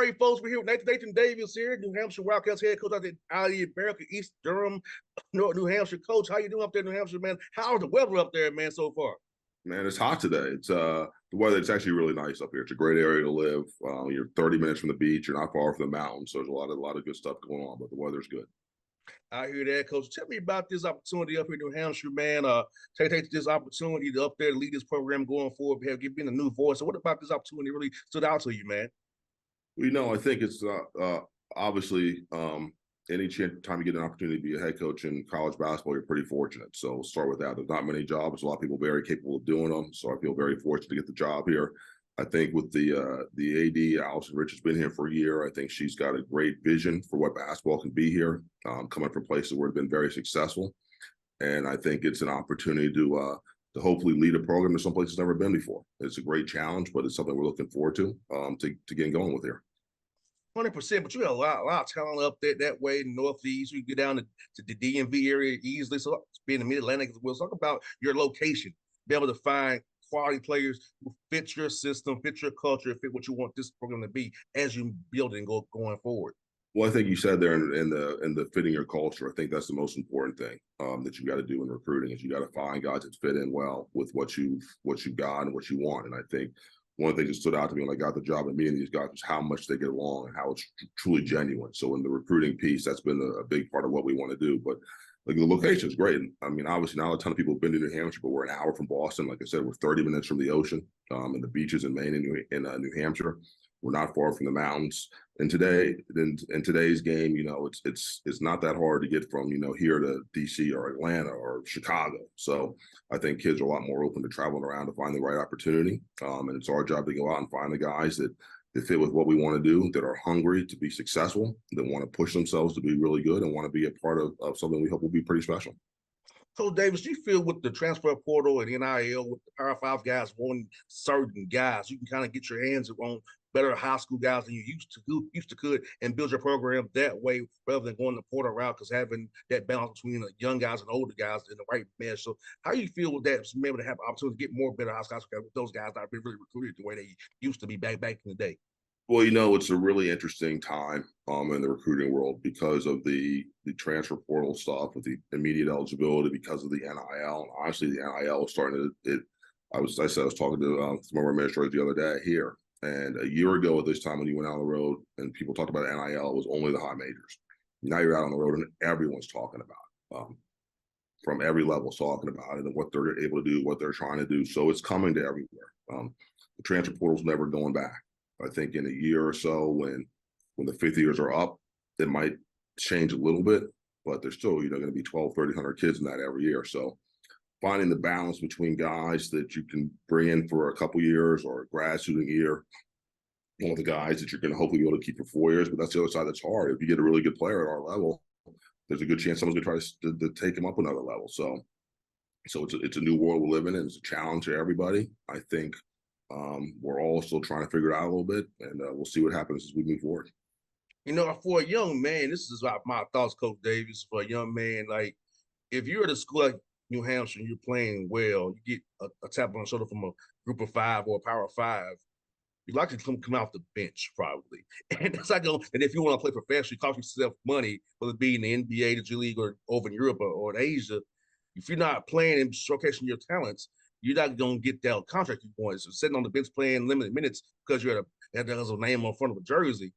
right, folks, we're here with Nathan Davis here, New Hampshire Wildcats head coach out of the America, East Durham, New Hampshire. Coach, how you doing up there in New Hampshire, man? How's the weather up there, man, so far? Man, it's hot today. It's the weather. It's actually really nice up here. It's a great area to live. You're 30 minutes from the beach. You're not far from the mountains. So there's a lot of good stuff going on. But the weather's good. I hear that, Coach. Tell me about this opportunity up here in New Hampshire, man. Take this opportunity to up there to lead this program going forward. Give being a new voice. So, what about this opportunity really stood out to you, man? Well, I think it's obviously any time you get an opportunity to be a head coach in college basketball, you're pretty fortunate. So we'll start with that. There's not many jobs. A lot of people very capable of doing them. So I feel very fortunate to get the job here. I think with the AD, Allison Rich has been here for a year. I think she's got a great vision for what basketball can be here, coming from places where it's been very successful. And I think it's an opportunity to hopefully lead a program that some places never been before. It's a great challenge, but it's something we're looking forward to getting going with here. 100%, but you got a lot of talent up there that way in the Northeast. You get down to the DMV area easily. So being in the Mid-Atlantic as well. Talk about your location, be able to find quality players who fit your system, fit your culture, fit what you want this program to be as you build and going forward. Well, I think you said there in the fitting your culture. I think that's the most important thing that you got to do in recruiting is you got to find guys that fit in well with what you got and what you want. And I think one of the things that stood out to me when I got the job and meeting these guys was how much they get along and how it's truly genuine. So in the recruiting piece, that's been a big part of what we want to do. But like the location is great. I mean, obviously not a ton of people have been to New Hampshire, but we're an hour from Boston. Like I said, we're 30 minutes from the ocean and the beaches in Maine and New Hampshire. We're not far from the mountains. And in today's game, it's not that hard to get from, here to DC or Atlanta or Chicago. So I think kids are a lot more open to traveling around to find the right opportunity. And it's our job to go out and find the guys that fit with what we want to do, that are hungry to be successful, that want to push themselves to be really good and want to be a part of something we hope will be pretty special. So, Davis, do you feel with the transfer portal and NIL, with the Power 5 guys wanting certain guys, you can kind of get your hands on better high school guys than you used to could and build your program that way rather than going the portal route, because having that balance between the young guys and older guys in the right mesh. So how do you feel with that, being able to have an opportunity to get more better high school guys with those guys that have been really recruited the way they used to be back in the day? Well, it's a really interesting time in the recruiting world because of the transfer portal stuff with the immediate eligibility, because of the NIL. And honestly, the NIL is starting to I was talking to some of our administrators the other day here. And a year ago at this time, when you went out on the road and people talked about NIL, it was only the high majors. Now you're out on the road and everyone's talking about it, from every level talking about it and what they're able to do, what they're trying to do. So it's coming to everywhere. The transfer portal's never going back. I think in a year or so, when the fifth years are up, it might change a little bit, but there's still, going to be 12, 1,300 kids in that every year. So finding the balance between guys that you can bring in for a couple years or a grad student year, one of the guys that you're going to hopefully be able to keep for 4 years, but that's the other side that's hard. If you get a really good player at our level, there's a good chance someone's going to try to take him up another level. So it's a new world we live in, and it's a challenge to everybody. I think we're all still trying to figure it out a little bit, and we'll see what happens as we move forward. For a young man, this is my thoughts, Coach Davis. For a young man, like if you're at a school like New Hampshire and you're playing well, you get a tap on the shoulder from a group of 5 or a power 5. You'd like to come off the bench probably, and that's like, and if you want to play professionally, cost yourself money, whether it be in the NBA, the G League, or over in Europe or in Asia. If you're not playing and showcasing your talents, you're not going to get that contract you want. So sitting on the bench playing limited minutes because you're at a name on front of a jersey,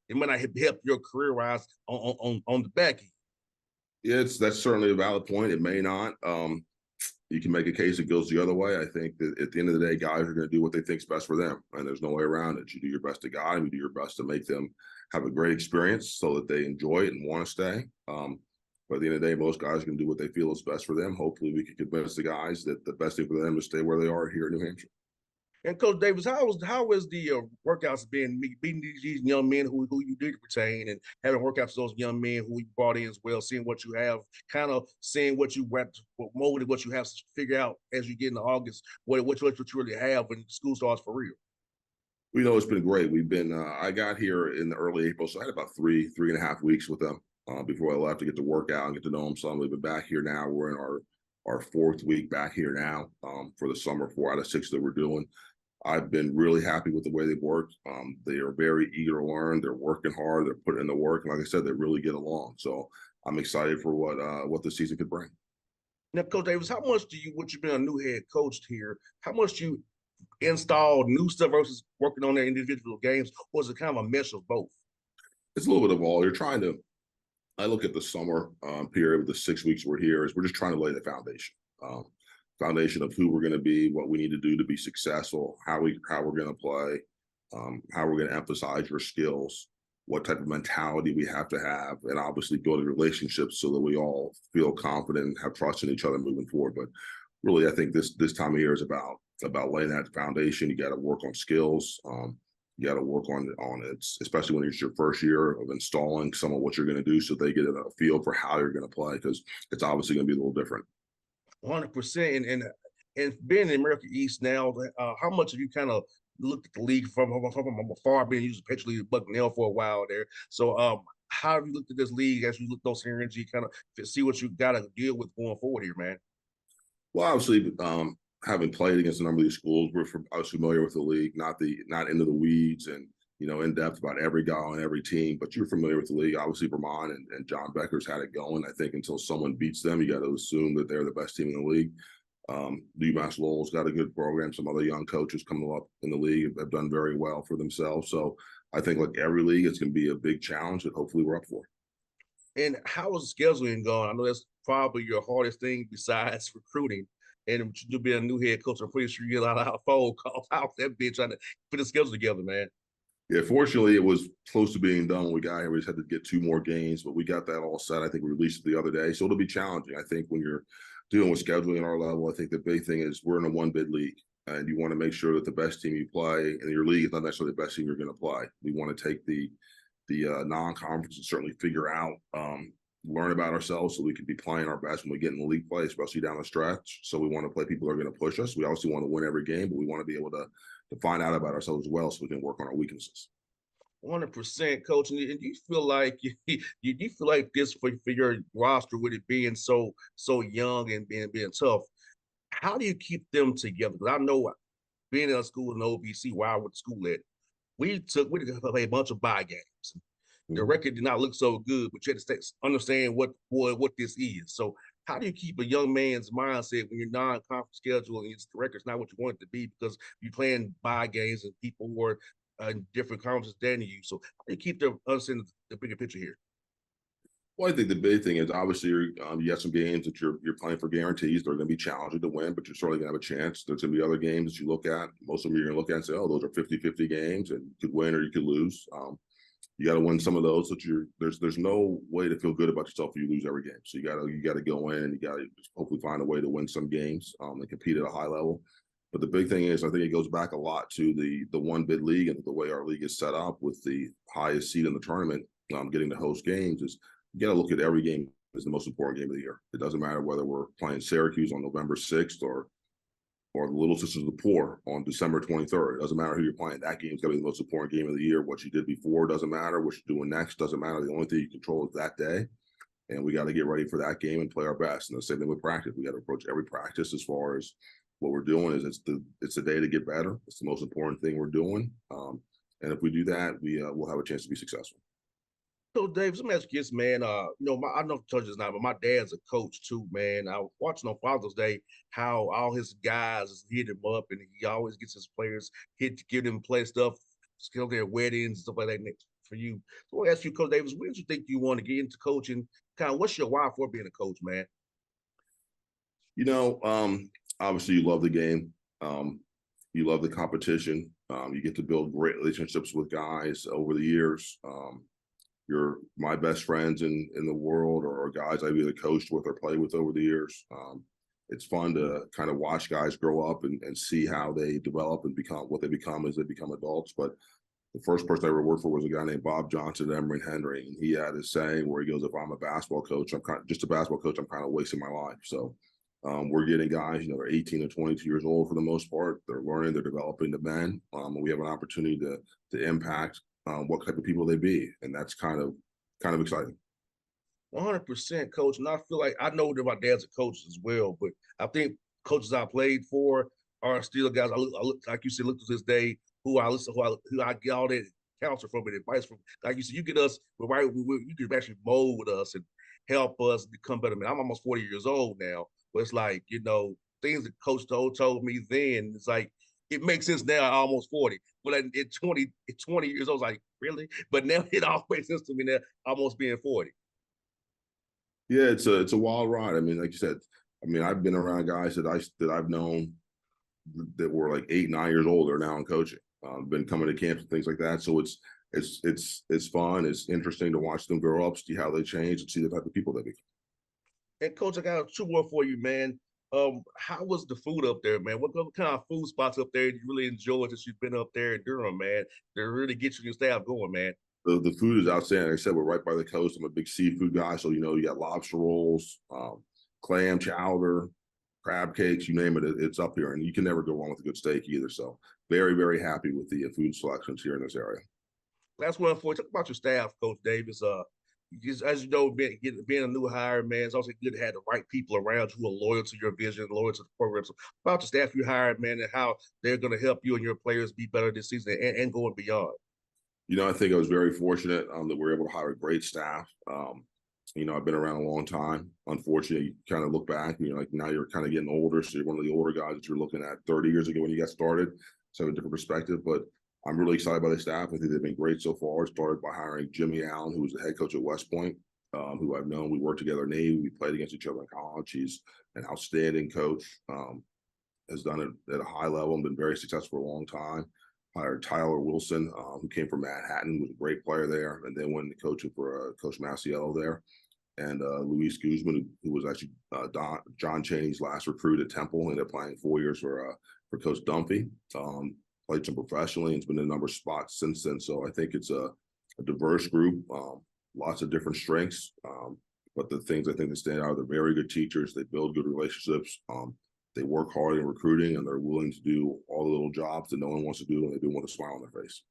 it might not help your career rise on the back end. Yeah, that's certainly a valid point. It may not. You can make a case it goes the other way. I think that at the end of the day, guys are going to do what they think is best for them, and there's no way around it. You do your best to guide them. You do your best to make them have a great experience so that they enjoy it and want to stay. But at the end of the day, most guys are going to do what they feel is best for them. Hopefully, we can convince the guys that the best thing for them is stay where they are here in New Hampshire. And Coach Davis, how is the workouts been meeting these young men who you did retain and having workouts with those young men who you brought in as well, seeing what you have, kind of seeing what you molded, what you have to figure out as you get into August, what you really have when school starts for real? It's been great. We've been I got here in the early April, so I had about three and a half weeks with them before I left to get to work out and get to know them some. We've been back here now. We're in our 4th week back here now for the summer, 4 out of 6 that we're doing. I've been really happy with the way they've worked. They are very eager to learn. They're working hard. They're putting in the work, and like I said, they really get along. So I'm excited for what the season could bring. Now, Coach Davis, how much do you, what you've been a new head coach here, how much do you install new stuff versus working on their individual games? Or is it kind of a mesh of both? It's a little bit of all. You're trying to. I look at the summer period, the 6 weeks we're here, is we're just trying to lay the foundation. Um, Foundation of who we're going to be, what we need to do to be successful, how we're going to play, how we're going to emphasize your skills, what type of mentality we have to have, and obviously building relationships so that we all feel confident and have trust in each other moving forward. But really, I think this time of year is about laying that foundation. You got to work on skills. You got to work on it, especially when it's your first year of installing some of what you're going to do, so they get a feel for how you're going to play, because it's obviously going to be a little different. 100%. And being in America East now, how much have you kind of looked at the league from afar, being used especially Bucknell for a while there? So how have you looked at this league as you look those synergy, kind of see what you got to deal with going forward here, man? Well, obviously, having played against a number of these schools, I was familiar with the league, not into the weeds and in depth about every guy on every team, but you're familiar with the league. Obviously, Vermont and John Becker's had it going. I think until someone beats them, you got to assume that they're the best team in the league. UMass Lowell's got a good program. Some other young coaches coming up in the league have done very well for themselves. So I think like every league, it's going to be a big challenge that hopefully we're up for. And how is scheduling going? I know that's probably your hardest thing besides recruiting. And you being a new head coach, I'm pretty sure you get a lot of phone calls out that bitch trying to put the schedule together, man. Yeah, fortunately, it was close to being done when we got here. We just had to get 2 more games, but we got that all set. I think we released it the other day. So it'll be challenging. I think when you're dealing with scheduling our level, I think the big thing is we're in a one-bid league, and you want to make sure that the best team you play in your league is not necessarily the best team you're going to play. We want to take the non-conference and certainly figure out, learn about ourselves so we can be playing our best when we get in the league play, especially down the stretch. So we want to play people that are going to push us. We obviously want to win every game, but we want to be able to find out about ourselves as well so we can work on our weaknesses. 100%, coach. And do you feel like you feel like this for your roster with it being so young and being tough? How do you keep them together? Because I know being in a school in OVC where I went to school at, we played a bunch of bye games. The record did not look so good, but you had to understand what this is. So how do you keep a young man's mindset when you're non-conference schedule and the record's not what you want it to be because you're playing bye games and people who are in different conferences than you? So how do you keep them understanding the bigger picture here? Well, I think the big thing is obviously you have some games that you're playing for guarantees. They're going to be challenging to win, but you're certainly going to have a chance. There's going to be other games that you look at. Most of them you're going to look at and say, oh, those are 50-50 games, and you could win or you could lose. You got to win some of those. So there's no way to feel good about yourself if you lose every game. So you got to go in. You got to hopefully find a way to win some games and compete at a high level. But the big thing is, I think it goes back a lot to the one bid league and the way our league is set up with the highest seed in the tournament, getting to host games. Is you got to look at every game as the most important game of the year. It doesn't matter whether we're playing Syracuse on November 6th or the Little Sisters of the Poor on December 23rd. It doesn't matter who you're playing. That game's got to be the most important game of the year. What you did before doesn't matter. What you're doing next doesn't matter. The only thing you control is that day. And we got to get ready for that game and play our best. And the same thing with practice. We got to approach every practice as far as what we're doing is it's the day to get better. It's the most important thing we're doing. And if we do that, we'll have a chance to be successful. So, Dave, let me ask you this, man. I know coaches now, but my dad's a coach too, man. I was watching on Father's Day how all his guys hit him up, and he always gets his players hit to give them play stuff, skill their weddings and stuff like that for you. So, I want to ask you, Coach Davis, when did you think you want to get into coaching? Kind of, what's your why for being a coach, man? Obviously, you love the game. You love the competition. You get to build great relationships with guys over the years. You're my best friends in the world or guys I've either coached with or played with over the years. It's fun to kind of watch guys grow up and see how they develop and become what they become as they become adults. But the first person I ever worked for was a guy named Bob Johnson at Emory Henry. And he had his saying where he goes, if I'm a basketball coach, I'm kind of just a basketball coach, I'm kind of wasting my life. So we're getting guys, they're 18 or 22 years old for the most part. They're learning, they're developing the men. And we have an opportunity to impact what type of people they be, and that's kind of exciting. 100%, coach. And I feel like I know that my dad's a coach as well, but I think coaches I played for, are still guys I look like you said, look to this day, who I get all that counsel from and advice from. Like you said, you get us right, you can actually mold us and help us become better. Man, I'm almost 40 years old now, but it's like, things that Coach told me then, it's like it makes sense now. I'm almost 40, but at 20 years old, I was like, really? But now it all makes sense to me now, almost being 40. Yeah, it's a wild ride. I mean, like you said, I mean, I've been around guys that I've known that were like 8, 9 years old. They're now in coaching. Been coming to camps and things like that. So it's fun. It's interesting to watch them grow up, see how they change, and see the type of people they become. And Coach, I got two more for you, man. How was the food up there, man? What kind of food spots up there you really enjoyed since you've been up there in Durham, man? To really get you and your staff going, man. The food is outstanding. Like I said, we're right by the coast. I'm a big seafood guy, so you got lobster rolls, clam chowder, crab cakes, you name it, it's up here, and you can never go wrong with a good steak either. So very, very happy with the food selections here in this area. Last one for you. Talk about your staff, Coach Davis. As you know, being a new hire, man, it's also good to have the right people around you who are loyal to your vision, loyal to the program. So about the staff you hired, man, and how they're going to help you and your players be better this season and going beyond. I think I was very fortunate that we were able to hire a great staff. I've been around a long time. Unfortunately, you kind of look back and you're like, now you're kind of getting older. So you're one of the older guys that you're looking at 30 years ago when you got started. So a different perspective, but I'm really excited by the staff. I think they've been great so far. It started by hiring Jimmy Allen, who was the head coach at West Point, who I've known. We worked together in Navy. We played against each other in college. He's an outstanding coach, has done it at a high level and been very successful for a long time. Hired Tyler Wilson, who came from Manhattan, was a great player there, and then went to coaching for Coach Masiello there. And Luis Guzman, who was actually John Chaney's last recruit at Temple, ended up playing 4 years for Coach Dunphy. Played some professionally and has been in a number of spots since then. So I think it's a diverse group, lots of different strengths. But the things I think that stand out, they're very good teachers. They build good relationships. They work hard in recruiting, and they're willing to do all the little jobs that no one wants to do, and they do want a smile on their face.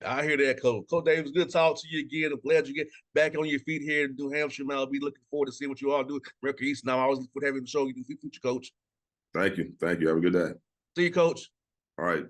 I hear that, Coach. Coach Davis, good to talk to you again. I'm glad you get back on your feet here in New Hampshire, man. I'll be looking forward to seeing what you all do. Mercury East. Now, I always look forward to having the show you do future, Coach. Thank you. Have a good day. See you, Coach. All right.